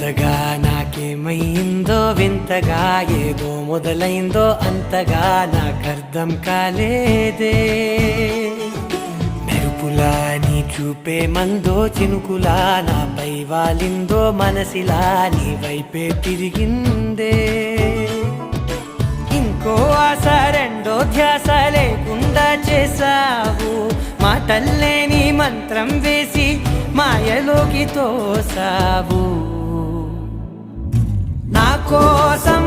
కొత్తగా నాకేమైందో వింతగా ఏదో మొదలైందో అంతగా నాకర్థం కాలేదే. మెరుపులా నీ చూపే మందో చినుకులా నాపై వాలిందో మనసిలా నీ వైపే తిరిగిందే. ఇంకో ఆశ రెండో ధ్యాస లేకుండా చేసావు, మాటల్లే నీ మంత్రం వేసి మాయలోకి తోసావు. నా కోసం